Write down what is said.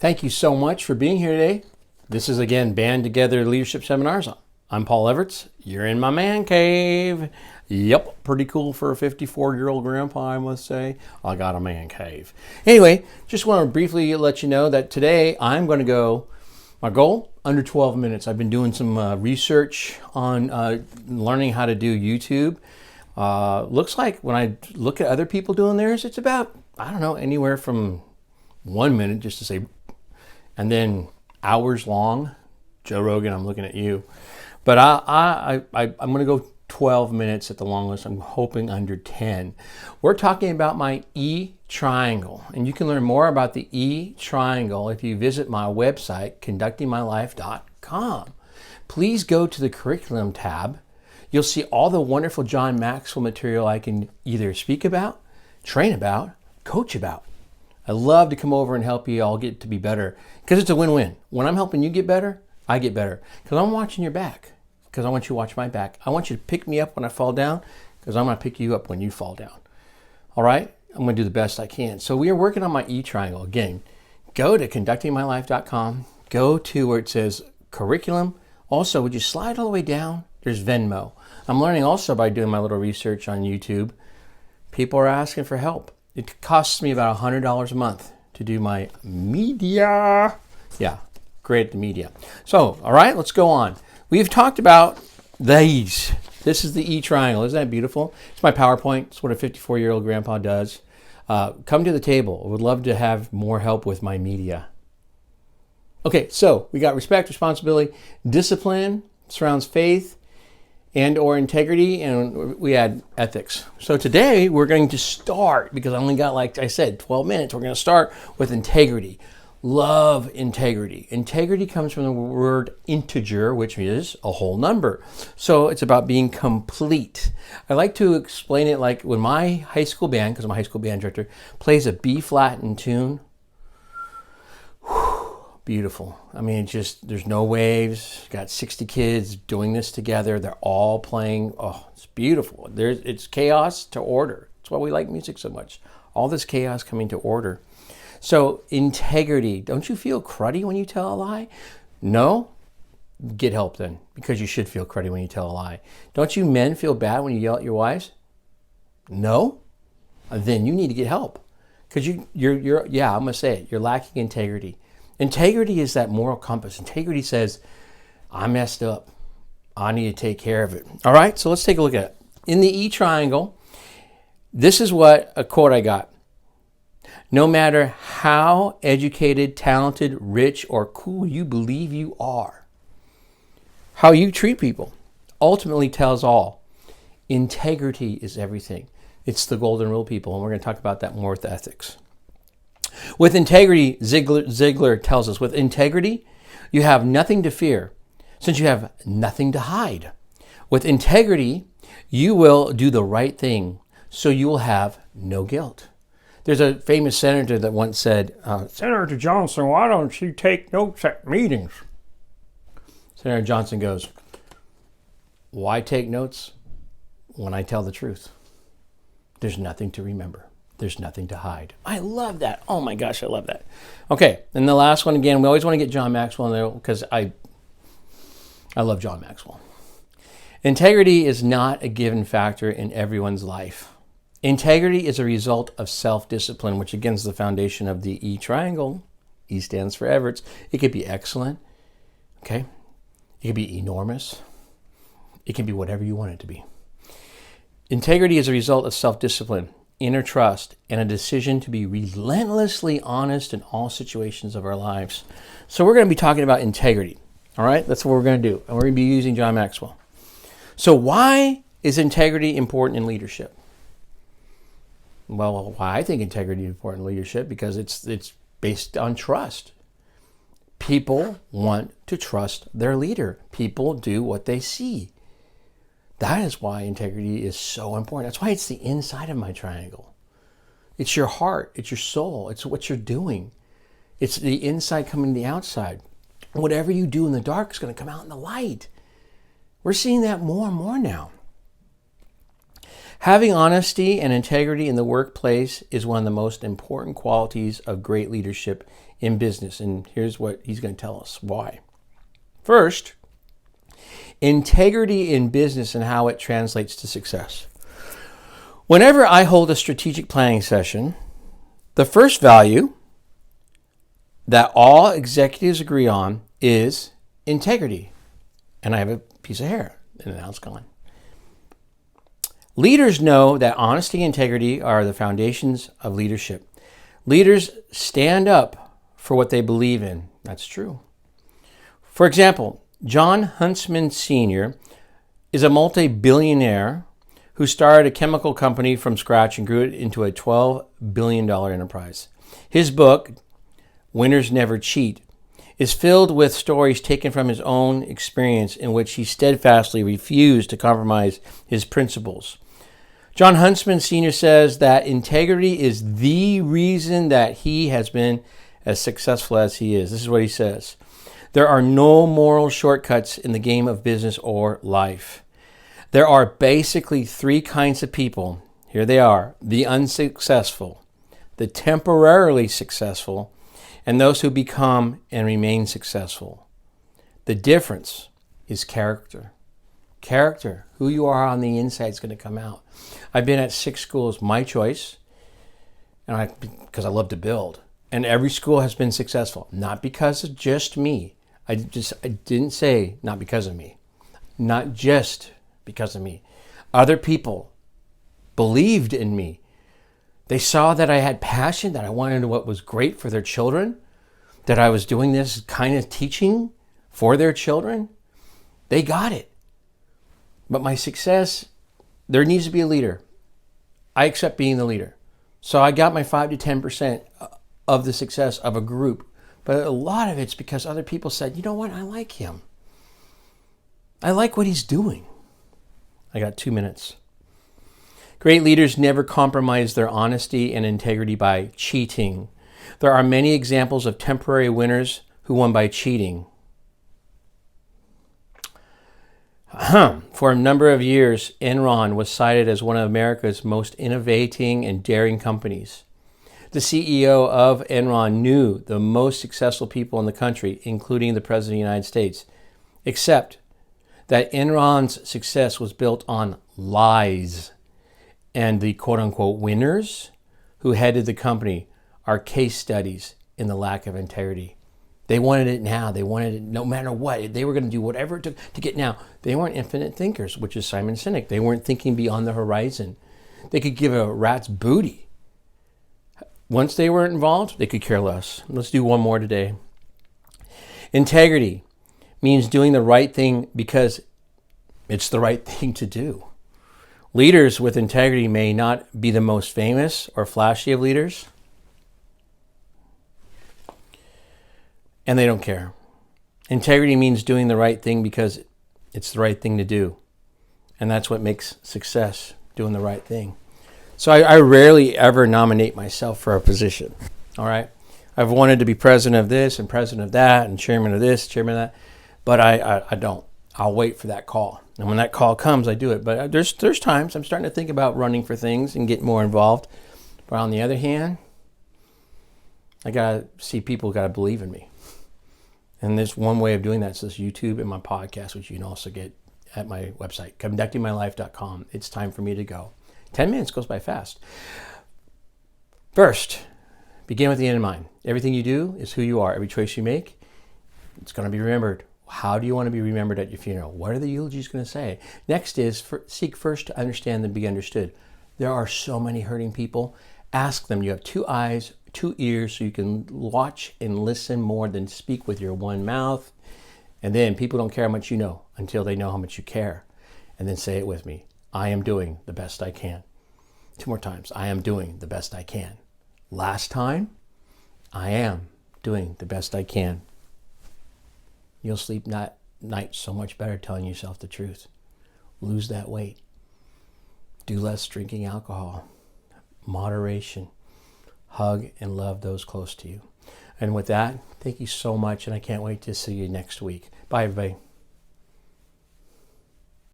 Thank you so much for being here today. This is again Band Together Leadership Seminars. I'm Paul Everts. You're in my man cave. Yep, pretty cool for a 54-year-old grandpa, I must say. I got a man cave. Anyway, just want to briefly let you know that today I'm going to go, my goal, under 12 minutes. I've been doing some research on learning how to do YouTube. Looks like when I look at other people doing theirs, it's about, I don't know, anywhere from 1 minute, just to say, and then hours long. Joe Rogan, I'm looking at you. But I'm going to go 12 minutes at the longest. I'm hoping under 10. We're talking about my E triangle, and you can learn more about the E triangle if you visit my website, conductingmylife.com. Please go to the curriculum tab. You'll see all the wonderful John Maxwell material I can either speak about, train about, coach about. I love to come over and help you all get to be better because it's a win-win. When I'm helping you get better, I get better because I'm watching your back, because I want you to watch my back. I want you to pick me up when I fall down because I'm going to pick you up when you fall down. All right? I'm going to do the best I can. So we are working on my E triangle. Again, go to conductingmylife.com. Go to where it says curriculum. Also, would you slide all the way down? There's Venmo. I'm learning also by doing my little research on YouTube. People are asking for help. It costs me about $100 a month to do my media. Yeah, great at the media. So, all right, let's go on. We've talked about these. This is the E triangle. Isn't that beautiful? It's my PowerPoint. It's what a 54-year-old grandpa does. Come to the table. I would love to have more help with my media. Okay, so we got respect, responsibility, discipline, surrounds faith, and or integrity, and we add ethics. So today we're going to start, because I only got, like I said, 12 minutes. We're going to start with integrity. Love integrity. Integrity comes from the word integer, which is a whole number. So it's about being complete. I like to explain it like when my high school band, because I'm a high school band director, plays a B flat in tune. Beautiful. I mean, just, there's no waves. Got 60 kids doing this together. They're all playing. Oh, it's beautiful. It's chaos to order. That's why we like music so much. All this chaos coming to order. So integrity. Don't you feel cruddy when you tell a lie? No? Get help then, because you should feel cruddy when you tell a lie. Don't you men feel bad when you yell at your wives? No? Then you need to get help. Because you're yeah, I'm going to say it. You're lacking integrity. Integrity is that moral compass. Integrity says, I messed up. I need to take care of it. All right, so let's take a look at it. In the E triangle, this is what a quote I got. No matter how educated, talented, rich, or cool you believe you are, how you treat people ultimately tells all. Integrity is everything. It's the golden rule, people, and we're going to talk about that more with ethics. With integrity, Ziegler tells us, with integrity, you have nothing to fear, since you have nothing to hide. With integrity, you will do the right thing, so you will have no guilt. There's a famous senator that once said, Senator Johnson, why don't you take notes at meetings? Senator Johnson goes, why take notes when I tell the truth? There's nothing to remember. There's nothing to hide. I love that. Oh my gosh, I love that. Okay, and the last one again, we always want to get John Maxwell in there because I love John Maxwell. Integrity is not a given factor in everyone's life. Integrity is a result of self-discipline, which again is the foundation of the E triangle. E stands for Everts. It could be excellent. Okay? It could be enormous. It can be whatever you want it to be. Integrity is a result of self-discipline, inner trust, and a decision to be relentlessly honest in all situations of our lives. So we're going to be talking about integrity. All right? That's what we're going to do. And we're going to be using John Maxwell. So why is integrity important in leadership? Well, why I think integrity is important in leadership? Because it's based on trust. People want to trust their leader. People do what they see. That is why integrity is so important. That's why it's the inside of my triangle. It's your heart. It's your soul. It's what you're doing. It's the inside coming to the outside. Whatever you do in the dark is going to come out in the light. We're seeing that more and more now. Having honesty and integrity in the workplace is one of the most important qualities of great leadership in business. And here's what he's going to tell us why. First, integrity in business and how it translates to success. Whenever I hold a strategic planning session, the first value that all executives agree on is integrity. And I have a piece of hair, and now it's gone. Leaders know that honesty and integrity are the foundations of leadership. Leaders stand up for what they believe in. That's true. For example, John Huntsman Sr. is a multi-billionaire who started a chemical company from scratch and grew it into a $12 billion enterprise. His book, Winners Never Cheat, is filled with stories taken from his own experience in which he steadfastly refused to compromise his principles. John Huntsman Sr. says that integrity is the reason that he has been as successful as he is. This is what he says. There are no moral shortcuts in the game of business or life. There are basically three kinds of people. Here they are: the unsuccessful, the temporarily successful, and those who become and remain successful. The difference is character. Character, who you are on the inside, is going to come out. I've been at 6 schools, my choice, and because I love to build. And every school has been successful, not because of just me. I didn't say not because of me, not just because of me. Other people believed in me. They saw that I had passion, that I wanted what was great for their children, that I was doing this kind of teaching for their children. They got it. But my success, there needs to be a leader. I accept being the leader. So I got my 5 to 10% of the success of a group. But a lot of it's because other people said, you know what, I like him. I like what he's doing. I got 2 minutes. Great leaders never compromise their honesty and integrity by cheating. There are many examples of temporary winners who won by cheating. For a number of years, Enron was cited as one of America's most innovating and daring companies. The CEO of Enron knew the most successful people in the country, including the President of the United States, except that Enron's success was built on lies. And the quote-unquote winners who headed the company are case studies in the lack of integrity. They wanted it now. They wanted it no matter what. They were going to do whatever it took to get now. They weren't infinite thinkers, which is Simon Sinek. They weren't thinking beyond the horizon. They could give a rat's booty. Once they weren't involved, they could care less. Let's do one more today. Integrity means doing the right thing because it's the right thing to do. Leaders with integrity may not be the most famous or flashy of leaders, and they don't care. Integrity means doing the right thing because it's the right thing to do. And that's what makes success, doing the right thing. So I rarely ever nominate myself for a position. All right. I've wanted to be president of this and president of that and chairman of this, chairman of that, but I don't. I'll wait for that call. And when that call comes, I do it. But there's times I'm starting to think about running for things and getting more involved. But on the other hand, I got to see people got to believe in me. And there's one way of doing that. So this YouTube and my podcast, which you can also get at my website, conductingmylife.com. It's time for me to go. 10 minutes goes by fast. First, begin with the end in mind. Everything you do is who you are. Every choice you make, it's going to be remembered. How do you want to be remembered at your funeral? What are the eulogies going to say? Next is seek first to understand and be understood. There are so many hurting people. Ask them. You have 2 eyes, 2 ears, so you can watch and listen more than speak with your one mouth. And then people don't care how much you know until they know how much you care. And then say it with me. I am doing the best I can. 2 more times. I am doing the best I can. Last time, I am doing the best I can. You'll sleep night so much better telling yourself the truth. Lose that weight. Do less drinking alcohol. Moderation. Hug and love those close to you. And with that, thank you so much, and I can't wait to see you next week. Bye, everybody.